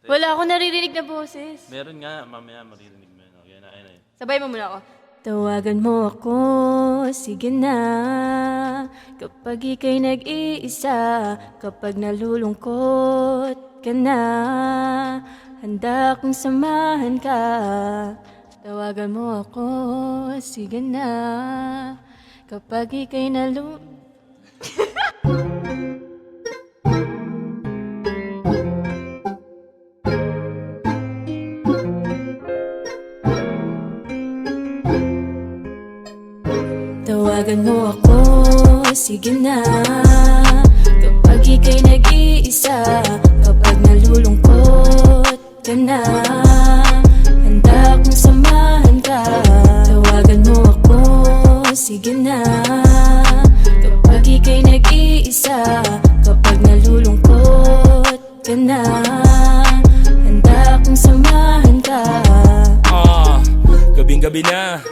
Wala akong naririnig na boses. Meron nga, mamaya maririnig mo yun. Okay na, ayun. Sabay mo muna ako. Tawagan mo ako, sige na. Kapag ika'y nag-iisa, kapag nalulungkot ka na, handa akong samahan ka. Tawagan mo ako, sige na. Kapag ika'y Tawagan mo ako, sige na. Kapag ika'y nag-iisa, kapag nalulungkot ka na, handa akong samahan ka. Tawagan mo ako, sige na. Kapag ika'y nag-iisa, kapag nalulungkot ka na, handa akong samahan ka. Gabing-gabi na,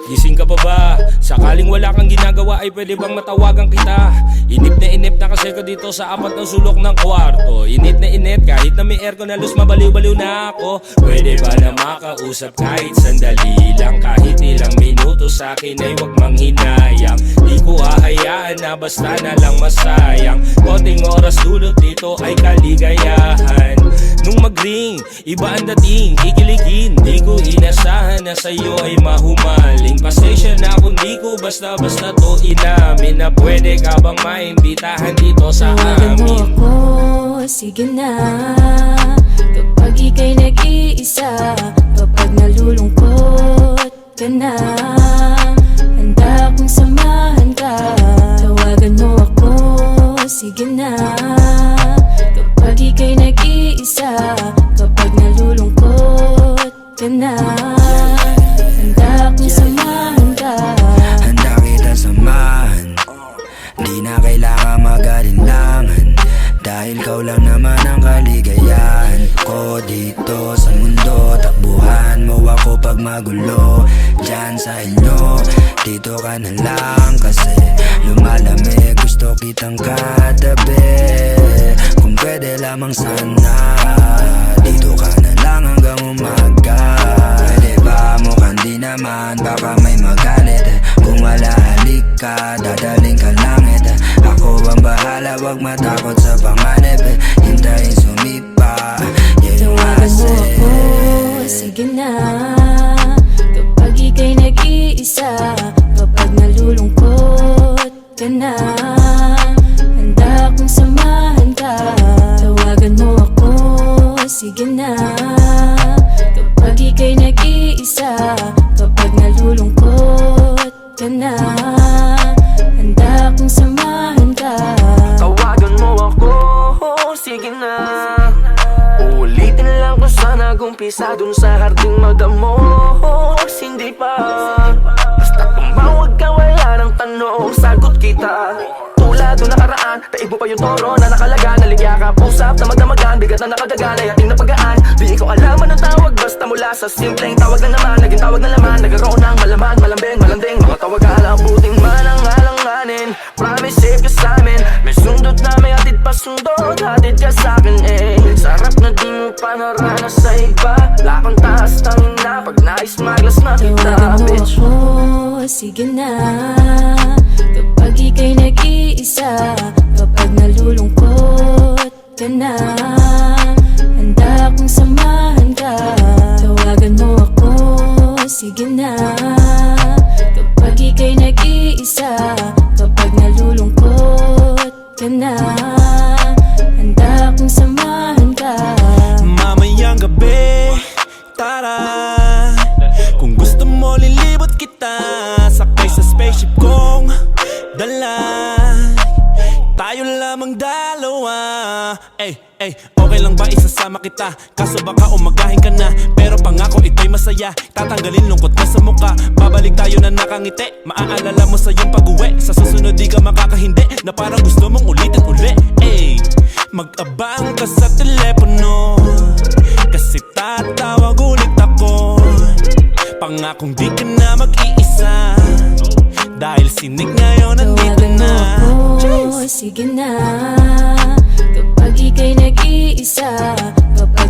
gising ka pa ba? Sakaling wala kang ginagawa ay pwede bang matawagan kita? Inip na kasi ko dito sa apat ng sulok ng kwarto. Init na init kahit na may aircon na luz, mabaliw-baliw na ako. Pwede ba na makausap kahit sandali lang? Kahit ilang minuto sa akin ay wag manghinayang. Di ko hahayaan na basta na lang masayang. Konting oras dulot dito ay kaligayahan. Nung mag-ring, iba ang dating, kikiligin. Di ko inasahan na sa'yo ay mahumaling. Pasensya na kung di ko basta-basta to inamin. Na pwede ka bang maimbitahan dito sa amin? Tawagan mo ako, sige na. Kapag ika'y nag-iisa, kapag nalulungkot ka na, handa akong samahan ka. Tawagan mo ako, sige na. Kapag ika'y nag-iisa, kapag nalulungkot ka na, handa akong samahan ka. Handa kita samahan, di na kailangan mag-alinlangan. Dahil kau lang naman ang kaligayahan ko dito sa mundo. Takbuhan mo ako pag magulo dyan sa inyo. Dito ka na lang kasi lumalamig. Gusto kitang katabi. Kung pwede lamang sana, dito ka na lang hanggang umaga. Pwede ba mukhang di naman, baka may magalit. Kung wala halik ka, dadaling ka langit. Ako ang bahala, wag matakot sa panganib. Hintayin sumipa, yung tawagan mo ako, sige na. Kapag ika'y nag-iisa, kapag nalulungkot ka na, handa akong samahan ka. Tawagan mo ako, sige na. Kapag ika'y nag-iisa, kapag nalulungkot ka na, handa akong samahan ka. Tawagan mo ako, sige na. Uulitin lang kung saan nag-umpisa, dun sa harding madamo. Hindi pa, basta tumawag ka, wala ng tanong, sagot kita. Tulad nung nakaraan, taib mo pa yung toro na nakalaga. Naligyakap, usap na magdamagan, bigat na nakagagan, ay ating napagaan. Di ko alam anong tawag, basta mula sa simpleng tawag lang naman. Naging tawag na naman, nagkaroon ng malaman, malambing, malanding. Mga tawag alamputing man ang alanganin. Promise safe ka sa'min, may sundot na may hatid pa sundot. Hatid ka sa'kin eh, sarap na di mo pa naranas sa iba. Lakang taas tangin na, pag nais maglas na kita, tawagan mo bitch. ako, sige na. Kapag ika'y nag-iisa, kapag nalulungkot ka na, handa akong samahan ka. Tawagan mo ako, sige na. Kapag ika'y nag-iisa, kapag nalulungkot ka na, handa akong samahan ka. Mamayang gabi, tara. Kung gusto mo lilibot kita, sakay sa spaceship kong dala. Tayo lamang dalawa. Okay lang ba isasama kita? Kaso baka umagahin ka na, pero pangako ito'y masaya. Tatanggalin lungkot na sa muka, babalik tayo na nakangiti. Maaalala mo sa iyong pag-uwi, sa susunod di ka makakahindi, na parang gusto mong ulitin uli. Mag-abang ka sa telepono, kasi tatawag ulit ako. Pangakong di ka na mag-iisa, dahil sinig ngayon nandito tawagan mo na. ako, sige na. Kapag ika'y nag-iisa, kapag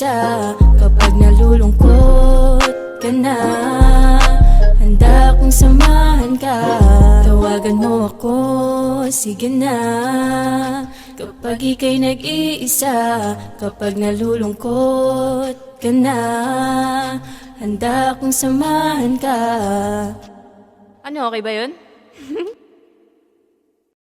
nag-iisa kapag nalulungkot ka na. Handa akong samahan ka, tawagan mo ako, sige na. Kapag ika'y nag-iisa, kapag nalulungkot ka na, handa akong samahan ka. Ano, okay ba yun?